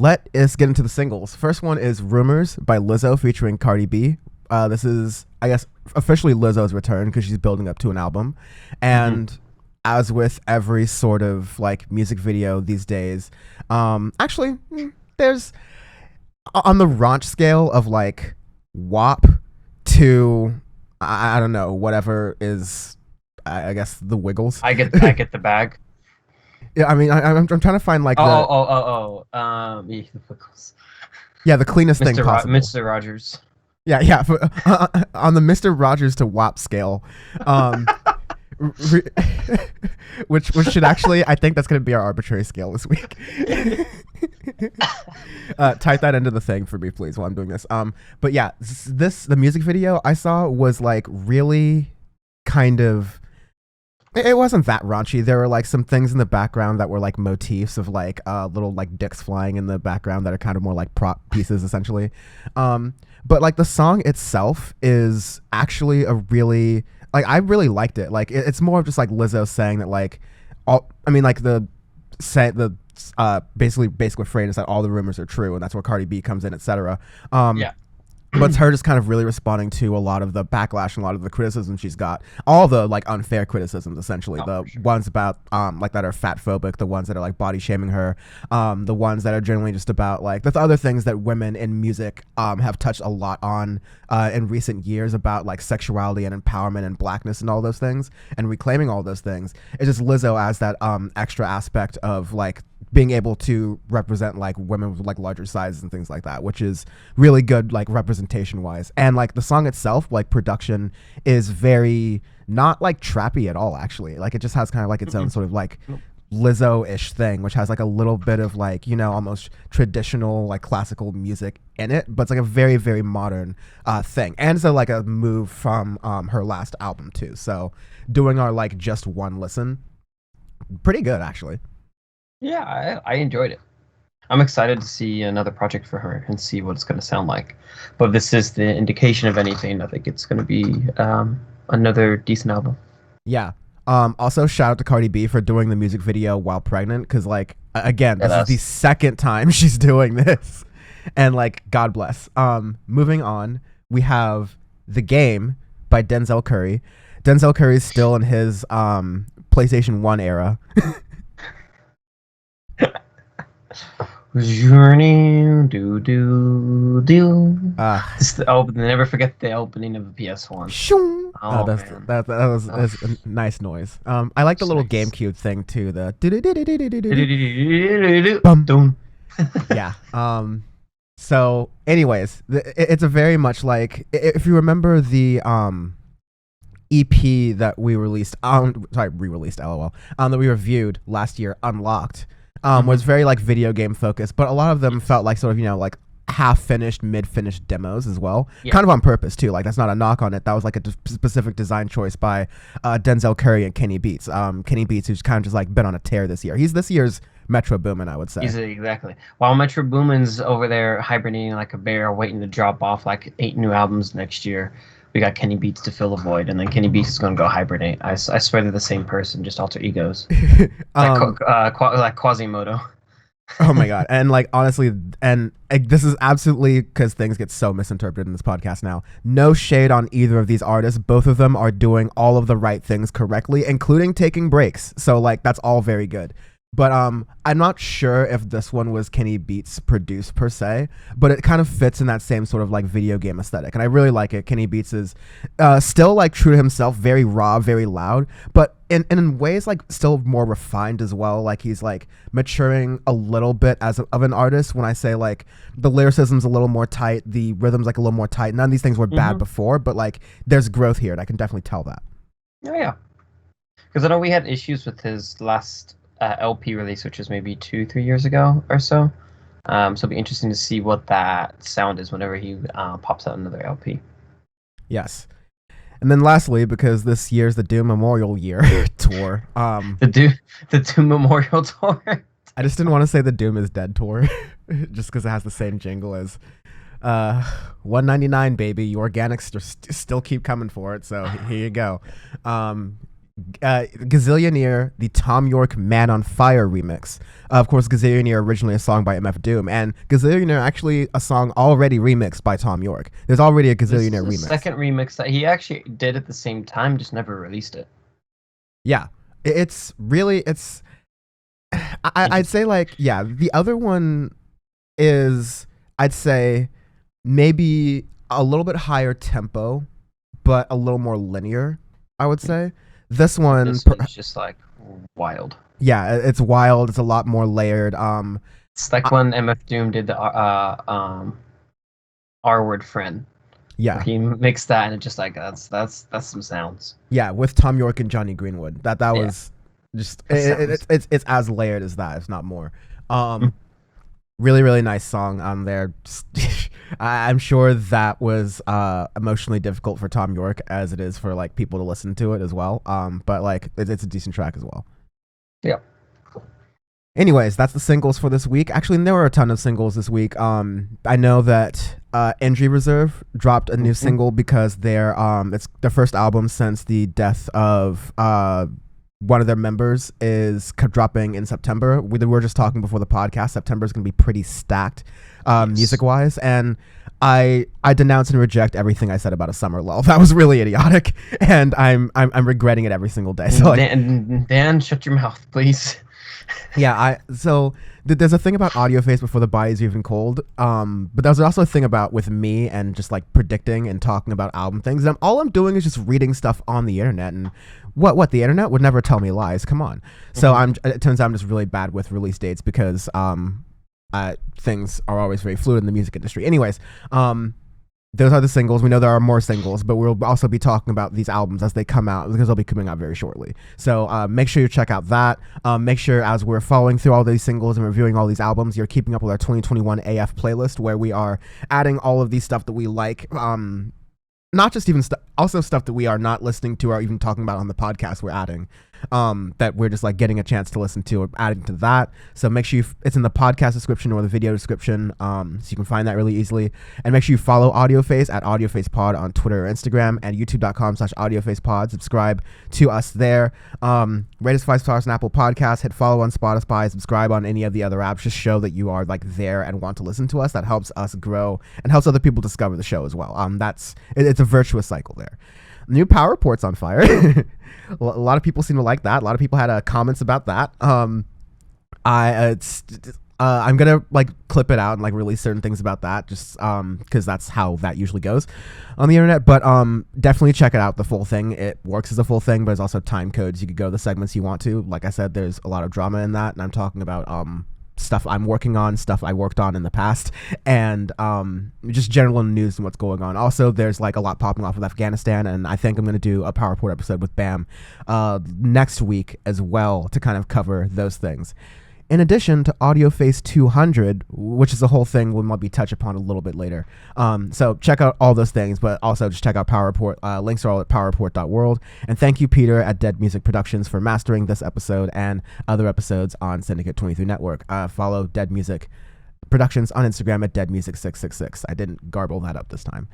let us get into the singles. First one is Rumors by Lizzo featuring Cardi B. This is, I guess, officially Lizzo's return because she's building up to an album. And as with every sort of like music video these days, actually, there's on the raunch scale of like WAP to, I don't know, whatever is, I guess, the Wiggles. I get the bag. Yeah, I mean, I'm trying to find like the Wiggles. Yeah, the cleanest thing possible. Mr. Rogers. Yeah. On the Mr. Rogers to WAP scale, which should actually, I think that's going to be our arbitrary scale this week. Type that into the thing for me, please, while I'm doing this. But yeah, the music video I saw was like really kind of. It wasn't that raunchy. There were like some things in the background that were like motifs of like little like dicks flying in the background that are kind of more like prop pieces essentially. But like the song itself is actually a really like I really liked it. Like it's more of just like Lizzo saying that like basic refrain is that all the rumors are true and that's where Cardi B comes in, etc. Yeah. But it's her just kind of really responding to a lot of the backlash and a lot of the criticism she's got. All the like unfair criticisms, essentially. Ones about like that are fat phobic, the ones that are like body shaming her, the ones that are generally just about like the other things that women in music have touched a lot on in recent years about like sexuality and empowerment and blackness and all those things and reclaiming all those things. It's just Lizzo as that extra aspect of like being able to represent like women with like larger sizes and things like that, which is really good like representation wise. And like the song itself, like production is very not like trappy at all actually. Like it just has kind of like its own sort of like Lizzo-ish thing, which has like a little bit of like, you know, almost traditional like classical music in it, but it's like a very, very modern thing. And it's like a move from her last album too. So doing our like just one listen, pretty good actually. Yeah, I enjoyed it. I'm excited to see another project for her and see what it's going to sound like. But if this is the indication of anything, I think it's going to be another decent album. Yeah. Also, shout out to Cardi B for doing the music video while pregnant, because, like, again, this is the second time she's doing this. And, like, God bless. Moving on, we have The Game by Denzel Curry. Denzel Curry's still in his PlayStation 1 era. Journey, do. It's the open. Never forget the opening of the PS1. That was a nice noise. I like the little GameCube thing too. The yeah. So, anyways, it's a very much like if you remember the EP that we released, re-released, LOL, that we reviewed last year, Unlocked. Was very like video game focused, but a lot of them felt like sort of, you know, like half finished, mid finished demos as well. Yeah. Kind of on purpose too. Like that's not a knock on it. That was like a specific design choice by Denzel Curry and Kenny Beats. Kenny Beats, who's kind of just like been on a tear this year. He's this year's Metro Boomin, I would say. Exactly. While Metro Boomin's over there hibernating like a bear, waiting to drop off like 8 new albums next year, we got Kenny Beats to fill the void, and then Kenny Beats is going to go hibernate. I swear they're the same person, just alter egos. Like Quasimodo. Oh my god. And like honestly, and this is absolutely because things get so misinterpreted in this podcast now. No shade on either of these artists. Both of them are doing all of the right things correctly, including taking breaks. So like that's all very good. But I'm not sure if this one was Kenny Beats produced per se, but it kind of fits in that same sort of like video game aesthetic, and I really like it. Kenny Beats is still like true to himself, very raw, very loud, but in ways like still more refined as well. Like he's like maturing a little bit of an artist. When I say like the lyricism's a little more tight, the rhythm's like a little more tight. None of these things were bad before, but like there's growth here, and I can definitely tell that. Oh yeah, because I know we had issues with his last LP release, which was maybe 2-3 years ago or so. So it'll be interesting to see what that sound is whenever he pops out another LP. Yes. And then lastly, because this year's the Doom Memorial Year tour. The Doom Memorial Tour. I just didn't want to say the Doom is Dead tour, just because it has the same jingle as 199, baby. You organics still keep coming for it, so here you go. Gazillionaire, the Tom York Man on Fire remix. Of course, Gazillionaire originally a song by MF Doom, and Gazillionaire actually a song already remixed by Tom York. There's already a This is Gazillionaire the remix. second remix that he actually did at the same time, just never released it. Yeah, it's really it's. I'd say like yeah, the other one is I'd say maybe a little bit higher tempo, but a little more linear. I would say this one. This one's just like wild. Yeah, it's wild. It's a lot more layered. It's like when MF Doom did the R Word Friend. Yeah, He mixed that, and it just like that's some sounds. yeah, with Tom York and Johnny Greenwood. That was just it's as layered as that, if not more. Really, really nice song on there. I'm sure that was emotionally difficult for Tom York as it is for like people to listen to it as well. But like it's a decent track as well. Yeah. Anyways, that's the singles for this week. Actually, there were a ton of singles this week. I know that Injury Reserve dropped a new single because it's their first album since the death of one of their members is dropping in September. We were just talking before the podcast. September is going to be pretty stacked music-wise, and I denounce and reject everything I said about a summer lull. That was really idiotic, and I'm regretting it every single day. So like, Dan, shut your mouth, please. Yeah, there's a thing about Audioface before the body's even cold. But there's also a thing about with me and just like predicting and talking about album things. And all I'm doing is just reading stuff on the internet, and what the internet would never tell me lies. Come on. So it turns out I'm just really bad with release dates because things are always very fluid in the music industry. Anyways, those are the singles. We know there are more singles, but we'll also be talking about these albums as they come out because they'll be coming out very shortly. So make sure you check out that. Make sure as we're following through all these singles and reviewing all these albums, you're keeping up with our 2021 AF playlist where we are adding all of these stuff that we like. Not just even also stuff that we are not listening to or even talking about on the podcast we're adding. That we're just like getting a chance to listen to or adding to that. So make sure it's in the podcast description or the video description, so you can find that really easily. And make sure you follow Audioface at AudiofacePod on Twitter or Instagram and youtube.com/AudiofacePod. Subscribe to us there. Rate us 5 stars on Apple Podcasts. Hit follow on Spotify. Subscribe on any of the other apps. Just show that you are like there and want to listen to us. That helps us grow and helps other people discover the show as well. It's a virtuous cycle there. New Power Report's on fire. A lot of people seem to like that. A lot of people had comments about that. I'm gonna like clip it out and like release certain things about that, just because that's how that usually goes on the internet. But definitely check it out, the full thing. It works as a full thing, but there's also time codes. You could go to the segments you want to. Like I said, there's a lot of drama in that, and I'm talking about stuff I'm working on, stuff I worked on in the past, and just general news and what's going on. Also, there's like a lot popping off with Afghanistan, and I think I'm going to do a Power Report episode with Bam next week as well to kind of cover those things. In addition to Audioface 200, which is a whole thing we might be touch upon a little bit later. So check out all those things, but also just check out Power Report. Links are all at powerreport.world. And thank you, Peter, at Dead Music Productions for mastering this episode and other episodes on Syndicate 23 Network. Follow Dead Music Productions on Instagram at deadmusic666. I didn't garble that up this time.